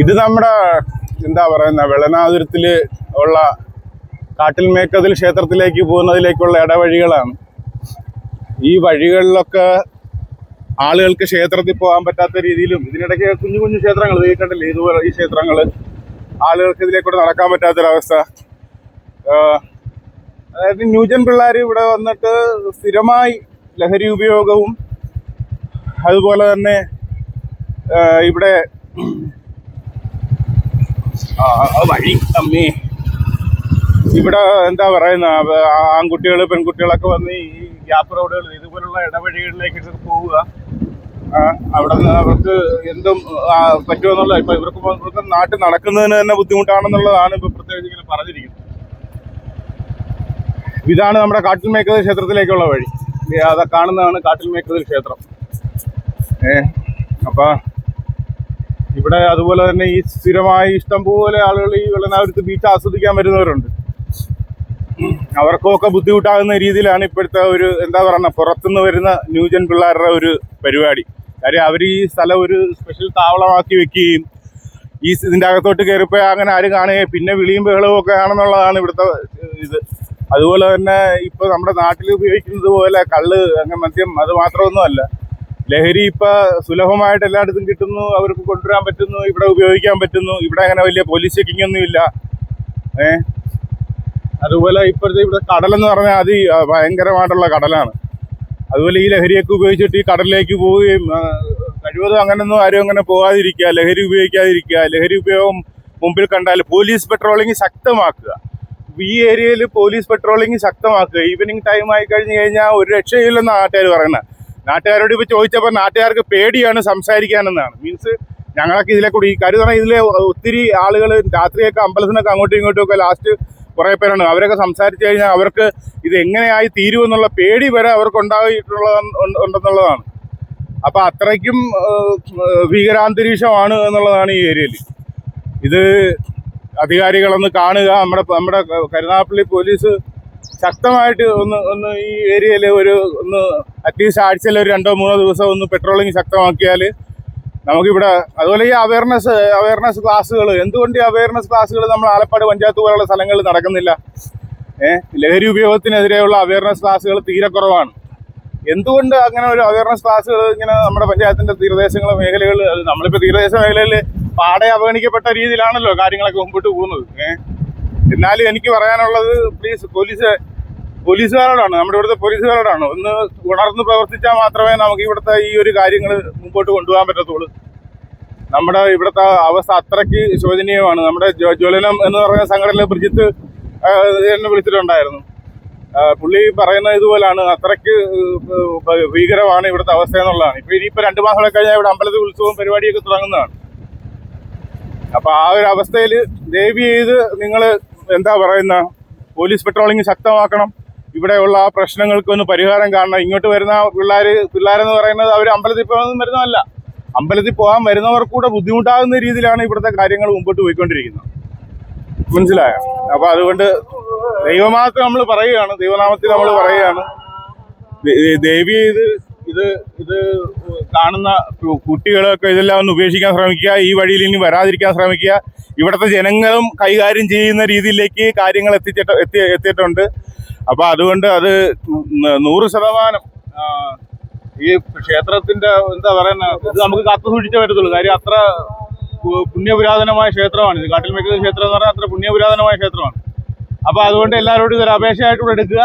ഇത് നമ്മുടെ എന്താ പറയുന്ന വെള്ളനാതുരത്തിൽ ഉള്ള കാട്ടിൽ മേക്കതിൽ ക്ഷേത്രത്തിലേക്ക് പോകുന്നതിലേക്കുള്ള ഇടവഴികളാണ്. ഈ വഴികളിലൊക്കെ ആളുകൾക്ക് ക്ഷേത്രത്തിൽ പോകാൻ പറ്റാത്ത രീതിയിലും ഇതിനിടയ്ക്ക് കുഞ്ഞു കുഞ്ഞു ക്ഷേത്രങ്ങൾ കണ്ടില്ലേ, ഇതുപോലെ ഈ ക്ഷേത്രങ്ങൾ ആളുകൾക്ക് ഇതിലേക്കൂടെ നടക്കാൻ പറ്റാത്തൊരവസ്ഥ. അതായത് ന്യൂജൻ പിള്ളേർ ഇവിടെ വന്നിട്ട് സ്ഥിരമായി ലഹരി ഉപയോഗവും അതുപോലെ തന്നെ ഇവിടെ വഴി അമ്മേ ഇവിടെ എന്താ പറയുന്ന ആൺകുട്ടികൾ പെൺകുട്ടികളൊക്കെ വന്ന് ഈ ഗ്യാപ്പ് റോഡുകൾ ഇതുപോലുള്ള ഇടവഴികളിലേക്ക് പോവുക. അവിടെ നിന്ന് അവർക്ക് എന്തും പറ്റുമെന്നുള്ള ഇപ്പൊ ഇവർക്ക് നാട്ടിൽ നടക്കുന്നതിന് തന്നെ ബുദ്ധിമുട്ടാണെന്നുള്ളതാണ് ഇപ്പൊ പ്രത്യേകിച്ച് ഇങ്ങനെ പറഞ്ഞിരിക്കുന്നത്. ഇതാണ് നമ്മുടെ കാട്ടിൽ മേക്കതിൽ ക്ഷേത്രത്തിലേക്കുള്ള വഴി. അത് കാണുന്നതാണ് കാട്ടിൽ മേക്കതിൽ ക്ഷേത്രം. അപ്പൊ ഇവിടെ അതുപോലെ തന്നെ ഈ സ്ഥിരമായി ഇഷ്ടംപോലെ ആളുകൾ ഈ വെള്ളനാതുരത്ത് ബീച്ച് ആസ്വദിക്കാൻ വരുന്നവരുണ്ട്. അവർക്കൊക്കെ ബുദ്ധിമുട്ടാകുന്ന രീതിയിലാണ് ഇപ്പോഴത്തെ ഒരു എന്താ പറയുക പുറത്തുനിന്ന് വരുന്ന ന്യൂജൻ പിള്ളേരുടെ ഒരു പരിപാടി. കാര്യം അവർ ഈ സ്ഥലം ഒരു സ്പെഷ്യൽ താവളമാക്കി വെക്കുകയും ഇതിൻ്റെ അകത്തോട്ട് കയറിപ്പോയി അങ്ങനെ ആരും കാണുകയും പിന്നെ വിളിയും ബഹളവും ഒക്കെ ആണെന്നുള്ളതാണ് ഇവിടുത്തെ ഇത്. അതുപോലെ തന്നെ ഇപ്പോൾ നമ്മുടെ നാട്ടിൽ ഉപയോഗിക്കുന്നത് പോലെ കള്ള് അങ്ങനെ മദ്യം അത് മാത്രമൊന്നുമല്ല, ലഹരി ഇപ്പം സുലഭമായിട്ട് എല്ലായിടത്തും കിട്ടുന്നു, അവർക്ക് കൊണ്ടുവരാൻ പറ്റുന്നു, ഇവിടെ ഉപയോഗിക്കാൻ പറ്റുന്നു. ഇവിടെ അങ്ങനെ വലിയ പോലീസ് ചെക്കിംഗ് ഒന്നുമില്ല. അതുപോലെ ഇപ്പോഴത്തെ ഇവിടെ കടലെന്ന് പറഞ്ഞാൽ ഭയങ്കരമായിട്ടുള്ള കടലാണ്. അതുപോലെ ഈ ലഹരിയൊക്കെ ഉപയോഗിച്ചിട്ട് ഈ കടലിലേക്ക് പോവുകയും കഴിവതും അങ്ങനെയൊന്നും ആരും അങ്ങനെ പോകാതിരിക്കുക, ലഹരി ഉപയോഗിക്കാതിരിക്കുക. ലഹരി ഉപയോഗം മുമ്പിൽ കണ്ടാൽ പോലീസ് പെട്രോളിംഗ് ശക്തമാക്കുക. ഈ ഏരിയയിൽ പോലീസ് പെട്രോളിംഗ് ശക്തമാക്കുക. ഈവനിങ് ടൈം ആയി കഴിഞ്ഞ് കഴിഞ്ഞാൽ ഒരു രക്ഷയില്ലെന്നാണ് നാട്ടുകാർ പറയുന്നത്. നാട്ടുകാരോട് ഇപ്പോൾ ചോദിച്ചപ്പോൾ നാട്ടുകാർക്ക് പേടിയാണ് സംസാരിക്കാനെന്നാണ്. മീൻസ് ഞങ്ങളൊക്കെ ഇതിലെ കൂടി ഈ കാര്യം പറഞ്ഞാൽ ഇതിലെ ഒത്തിരി ആളുകൾ രാത്രിയൊക്കെ അമ്പലത്തിനൊക്കെ അങ്ങോട്ടും ഇങ്ങോട്ടും ഒക്കെ ലാസ്റ്റ് കുറേ പേരാണ്. അവരൊക്കെ സംസാരിച്ചു കഴിഞ്ഞാൽ അവർക്ക് ഇത് എങ്ങനെയായി തീരുമെന്നുള്ള പേടി വരെ അവർക്ക് ഉണ്ടെന്നുള്ളതാണ്. അപ്പം അത്രയ്ക്കും ഭീകരാന്തരീക്ഷമാണ് എന്നുള്ളതാണ് ഈ ഏരിയയിൽ. ഇത് അധികാരികളൊന്ന് കാണുക. നമ്മുടെ കരുനാഗപ്പള്ളി പോലീസ് ശക്തമായിട്ട് ഒന്ന് ഈ ഏരിയയിൽ ഒന്ന് അറ്റ്ലീസ്റ്റ് ആഴ്ചയിൽ ഒരു 2-3 ദിവസം ഒന്ന് പെട്രോളിങ് ശക്തമാക്കിയാൽ നമുക്കിവിടെ. അതുപോലെ ഈ അവയർനെസ് ക്ലാസ്സുകൾ, എന്തുകൊണ്ട് ഈ അവയർനെസ് ക്ലാസ്സുകൾ നമ്മൾ ആലപ്പാട് പഞ്ചായത്ത് പോലുള്ള സ്ഥലങ്ങളിൽ നടക്കുന്നില്ല? ലഹരി ഉപയോഗത്തിനെതിരെയുള്ള അവയർനെസ് ക്ലാസ്സുകൾ തീരെ കുറവാണ്. എന്തുകൊണ്ട് അങ്ങനെ ഒരു അവയർനെസ് ക്ലാസ്സുകൾ ഇങ്ങനെ നമ്മുടെ പഞ്ചായത്തിൻ്റെ തീരദേശ മേഖലകൾ, നമ്മളിപ്പോൾ തീരദേശ മേഖലയിൽ പാടെ അവഗണിക്കപ്പെട്ട രീതിയിലാണല്ലോ കാര്യങ്ങളൊക്കെ മുമ്പോട്ട് പോകുന്നത്. എന്നാലും എനിക്ക് പറയാനുള്ളത് പ്ലീസ് പോലീസുകാരോടാണ്, നമ്മുടെ ഇവിടുത്തെ പോലീസുകാരോടാണ്. ഒന്ന് ഉണർന്ന് പ്രവർത്തിച്ചാൽ മാത്രമേ നമുക്ക് ഇവിടുത്തെ ഈ ഒരു കാര്യങ്ങൾ മുമ്പോട്ട് കൊണ്ടുപോകാൻ പറ്റത്തുള്ളൂ. നമ്മുടെ ഇവിടുത്തെ അവസ്ഥ അത്രയ്ക്ക് ശോചനീയമാണ്. നമ്മുടെ ജ്വലനം എന്ന് പറയുന്ന സംഘടനയിൽ ബ്രിജിത്ത് എന്നെ വിളിച്ചിട്ടുണ്ടായിരുന്നു. പുള്ളി പറയുന്നത് ഇതുപോലാണ്, അത്രയ്ക്ക് ഭീകരമാണ് ഇവിടുത്തെ അവസ്ഥ എന്നുള്ളതാണ്. ഇനിയിപ്പോൾ 2 മാസങ്ങളൊക്കെ കഴിഞ്ഞാൽ ഇവിടെ അമ്പലത്തിൽ ഉത്സവവും പരിപാടിയൊക്കെ തുടങ്ങുന്നതാണ്. അപ്പോൾ ആ ഒരു അവസ്ഥയിൽ ദയവ് ചെയ്ത് നിങ്ങൾ എന്താ പറയുന്ന പോലീസ് പെട്രോളിംഗ് ശക്തമാക്കണം. ഇവിടെയുള്ള ആ പ്രശ്നങ്ങൾക്കൊന്ന് പരിഹാരം കാണണം. ഇങ്ങോട്ട് വരുന്ന പിള്ളേരെന്ന് പറയുന്നത് അവർ അമ്പലത്തിൽ പോകാൻ വരുന്നതല്ല, അമ്പലത്തിൽ പോകാൻ വരുന്നവർ കൂടെ ബുദ്ധിമുട്ടാകുന്ന രീതിയിലാണ് ഇവിടുത്തെ കാര്യങ്ങൾ മുമ്പോട്ട് പോയിക്കൊണ്ടിരിക്കുന്നത്. മനസ്സിലായോ? അപ്പോൾ അതുകൊണ്ട് ദൈവമാത്രം നമ്മൾ പറയുകയാണ്, ദൈവനാമത്തിൽ നമ്മൾ പറയുകയാണ്, ദയവ് ചെയ്ത് ഇത് കാണുന്ന കുട്ടികളൊക്കെ ഇതെല്ലാം ഒന്ന് ഉപേക്ഷിക്കാൻ ശ്രമിക്കുക. ഈ വഴിയിൽ ഇനി വരാതിരിക്കാൻ ശ്രമിക്കുക. ഇവിടുത്തെ ജനങ്ങളും കൈകാര്യം ചെയ്യുന്ന രീതിയിലേക്ക് കാര്യങ്ങൾ എത്തിയിട്ടുണ്ട്. അപ്പോൾ അതുകൊണ്ട് അത് 100% ഈ ക്ഷേത്രത്തിൻ്റെ എന്താ പറയുന്ന ഇത് നമുക്ക് കാത്തു സൂക്ഷിച്ചേ പറ്റത്തുള്ളൂ. കാര്യം അത്ര പുണ്യപുരാതനമായ ക്ഷേത്രമാണ് ഇത്. കാട്ടിൽ മേക്കതിൽ ക്ഷേത്രം എന്ന് പറഞ്ഞാൽ അത്ര പുണ്യപുരാതനമായ ക്ഷേത്രമാണ്. അപ്പോൾ അതുകൊണ്ട് എല്ലാവരോടും ഇതൊരു അപേക്ഷയായിട്ടുകൂടെ എടുക്കുക.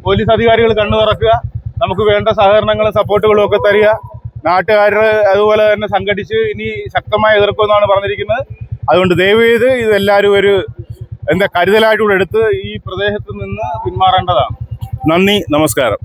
പോലീസ് അധികാരികൾ കണ്ണു തുറക്കുക, നമുക്ക് വേണ്ട സഹകരണങ്ങളും സപ്പോർട്ടുകളും ഒക്കെ തരിക. നാട്ടുകാർ അതുപോലെ തന്നെ സംഘടിച്ച് ഇനി ശക്തമായ എതിർക്കുമെന്നാണ് പറഞ്ഞിരിക്കുന്നത്. അതുകൊണ്ട് ദയവ് ചെയ്ത് ഇതെല്ലാവരും ഒരു കരുതലായിട്ടുകൂടെ എടുത്ത് ഈ പ്രദേശത്ത് നിന്ന് പിന്മാറേണ്ടതാണ്. നന്ദി, നമസ്കാരം.